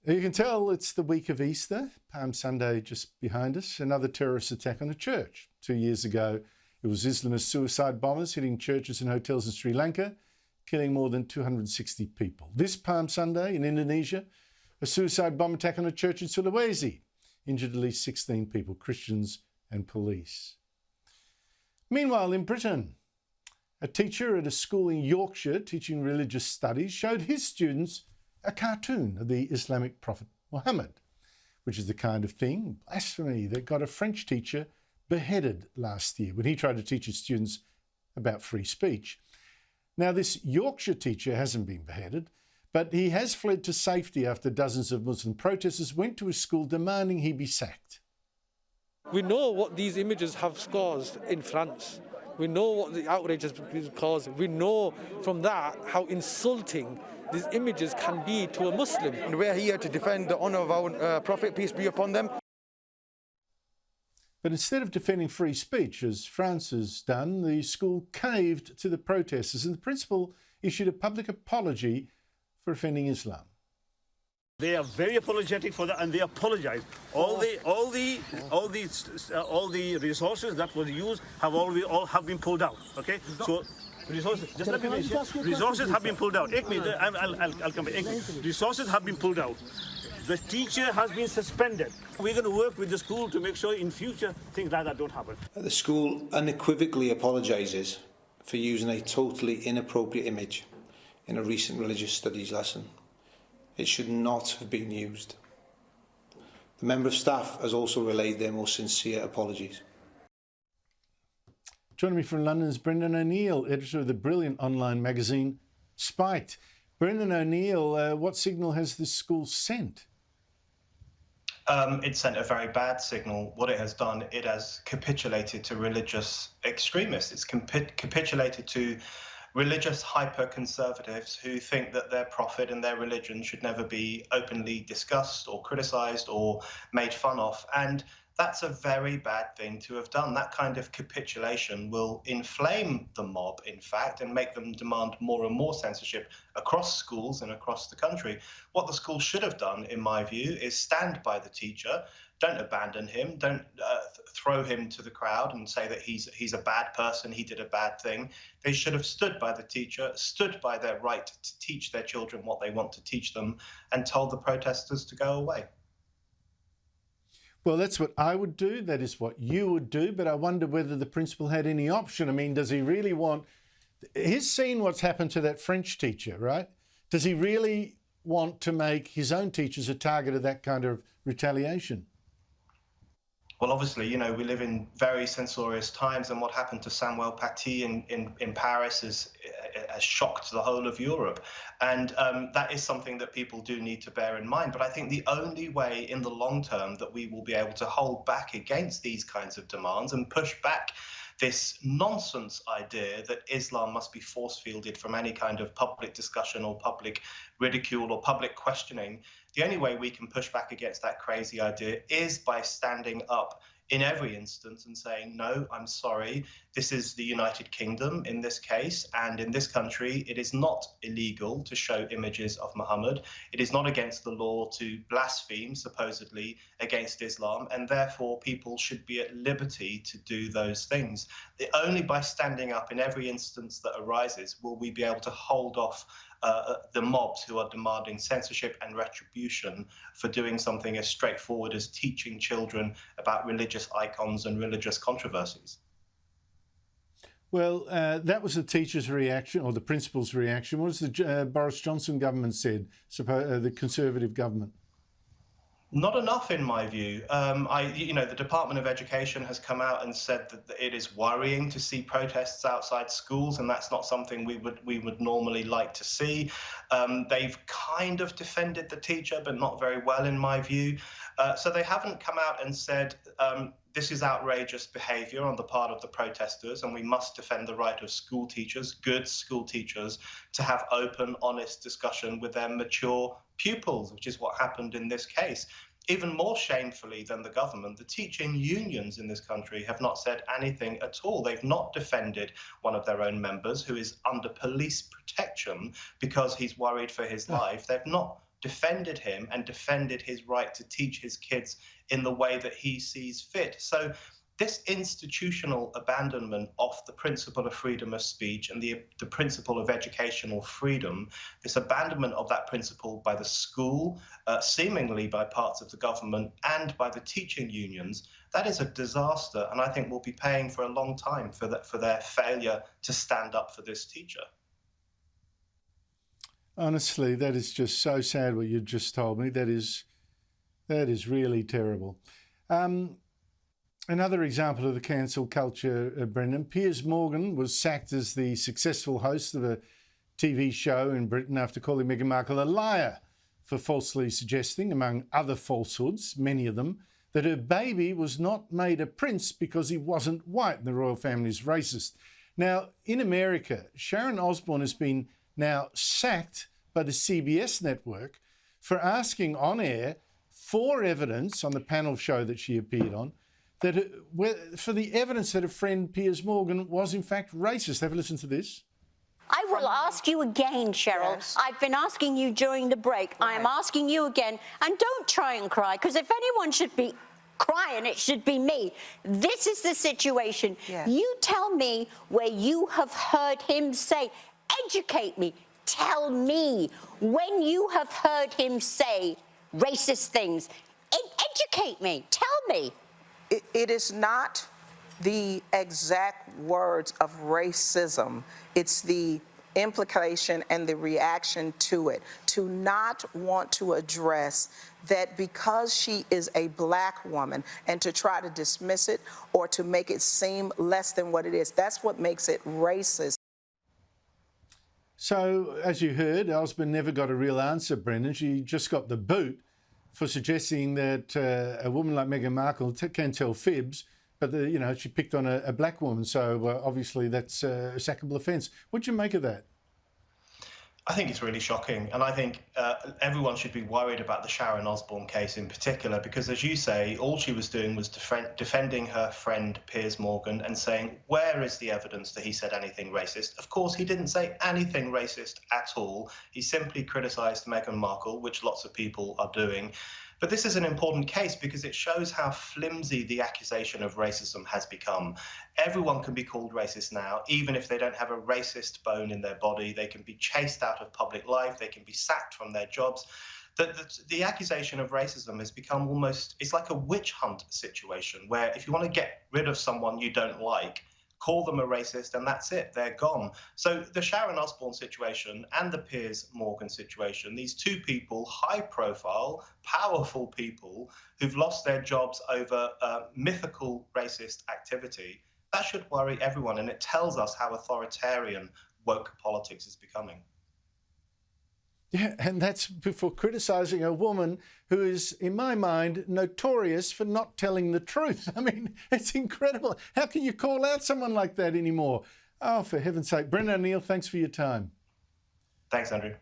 You can tell it's the week of Easter, Palm Sunday just behind us, another terrorist attack on a church. 2 years ago, it was Islamist suicide bombers hitting churches and hotels in Sri Lanka, killing more than 260 people. This Palm Sunday in Indonesia, a suicide bomb attack on a church in Sulawesi, injured at least 16 people, Christians and police. Meanwhile, in Britain, a teacher at a school in Yorkshire teaching religious studies showed his students a cartoon of the Islamic prophet Muhammad, which is the kind of thing, blasphemy, that got a French teacher beheaded last year when he tried to teach his students about free speech. Now, this Yorkshire teacher hasn't been beheaded, but he has fled to safety after dozens of Muslim protesters went to his school demanding he be sacked. We know what these images have caused in France. We know what the outrage has caused. We know from that how insulting these images can be to a Muslim. And we're here to defend the honour of our Prophet, peace be upon them. But instead of defending free speech, as France has done, the school caved to the protesters and the principal issued a public apology for offending Islam. They are very apologetic for that, and they apologise. All the resources that were used have been pulled out. Okay, so resources. Just let me finish. Resources have been pulled out. I'll come back. Resources have been pulled out. The teacher has been suspended. We're going to work with the school to make sure in future things like that don't happen. The school unequivocally apologises for using a totally inappropriate image in a recent religious studies lesson. It should not have been used. The member of staff has also relayed their most sincere apologies. Joining me from London is Brendan O'Neill, editor of the brilliant online magazine Spiked. Brendan O'Neill, what signal has this school sent? It sent a very bad signal. What it has done, it has capitulated to religious extremists. It's capitulated to religious hyper-conservatives who think that their prophet and their religion should never be openly discussed or criticised or made fun of. And that's a very bad thing to have done. That kind of capitulation will inflame the mob, in fact, and make them demand more and more censorship across schools and across the country. What the school should have done, in my view, is stand by the teacher. Don't abandon him. Don't throw him to the crowd and say that he's a bad person, he did a bad thing. They should have stood by the teacher, stood by their right to teach their children what they want to teach them, and told the protesters to go away. Well, that's what I would do. That is what you would do. But I wonder whether the principal had any option. I mean, does he really want... He's seen what's happened to that French teacher, right? Does he really want to make his own teachers a target of that kind of retaliation? Well, obviously, you know, we live in very censorious times, and what happened to Samuel Paty in Paris has shocked the whole of Europe. And that is something that people do need to bear in mind. But I think the only way in the long term that we will be able to hold back against these kinds of demands and push back this nonsense idea that Islam must be force-fielded from any kind of public discussion or public ridicule or public questioning, the only way we can push back against that crazy idea is by standing up in every instance and saying, no, I'm sorry, this is the United Kingdom in this case, and in this country it is not illegal to show images of Muhammad. It is not against the law to blaspheme, supposedly, against Islam, and therefore people should be at liberty to do those things. Only by standing up in every instance that arises will we be able to hold off the mobs who are demanding censorship and retribution for doing something as straightforward as teaching children about religious icons and religious controversies. Well, that was the teacher's reaction, or the principal's reaction. What has the Boris Johnson government said, the Conservative government? Not enough, in my view. The Department of Education has come out and said that it is worrying to see protests outside schools, and that's not something we would normally like to see. They've kind of defended the teacher, but not very well, in my view. So they haven't come out and said this is outrageous behaviour on the part of the protesters, and we must defend the right of school teachers, good school teachers, to have open, honest discussion with their mature pupils, which is what happened in this case. Even more shamefully than the government, the teaching unions in this country have not said anything at all. They've not defended one of their own members who is under police protection because he's worried for his life. They've not defended him and defended his right to teach his kids in the way that he sees fit. So this institutional abandonment of the principle of freedom of speech and the principle of educational freedom, this abandonment of that principle by the school, seemingly by parts of the government and by the teaching unions, that is a disaster, and I think we'll be paying for a long time for their failure to stand up for this teacher. Honestly, that is just so sad what you've just told me. That is really terrible. Another example of the cancel culture, Brendan. Piers Morgan was sacked as the successful host of a TV show in Britain after calling Meghan Markle a liar for falsely suggesting, among other falsehoods, many of them, that her baby was not made a prince because he wasn't white and the royal family is racist. Now, in America, Sharon Osbourne has been now sacked by the CBS network for asking on air for evidence on the panel show that she appeared on, for the evidence that a friend, Piers Morgan, was in fact racist. Have a listen to this. I will ask you again, Cheryl. Yes. I've been asking you during the break. Right. I am asking you again. And don't try and cry, because if anyone should be crying, it should be me. This is the situation. Yes. You tell me where you have heard him say, educate me, tell me when you have heard him say racist things. Educate me, tell me. It is not the exact words of racism. It's the implication and the reaction to it. To not want to address that because she is a black woman and to try to dismiss it or to make it seem less than what it is. That's what makes it racist. So, as you heard, Osbourne never got a real answer, Brendan. She just got the boot for suggesting that a woman like Meghan Markle can tell fibs, but she picked on a black woman, so obviously that's a sackable offence. What do you make of that? I think it's really shocking, and I think everyone should be worried about the Sharon Osbourne case in particular, because, as you say, all she was doing was defending her friend Piers Morgan and saying, where is the evidence that he said anything racist? Of course, he didn't say anything racist at all. He simply criticised Meghan Markle, which lots of people are doing. But this is an important case because it shows how flimsy the accusation of racism has become. Everyone can be called racist now, even if they don't have a racist bone in their body. They can be chased out of public life. They can be sacked from their jobs. The accusation of racism has become almost, it's like a witch hunt situation where if you want to get rid of someone you don't like, call them a racist, and that's it, they're gone. So the Sharon Osbourne situation and the Piers Morgan situation, these two people, high profile, powerful people who've lost their jobs over mythical racist activity, that should worry everyone, and it tells us how authoritarian woke politics is becoming. Yeah, and that's for criticising a woman who is, in my mind, notorious for not telling the truth. I mean, it's incredible. How can you call out someone like that anymore? Oh, for heaven's sake. Brendan O'Neill, thanks for your time. Thanks, Andrew.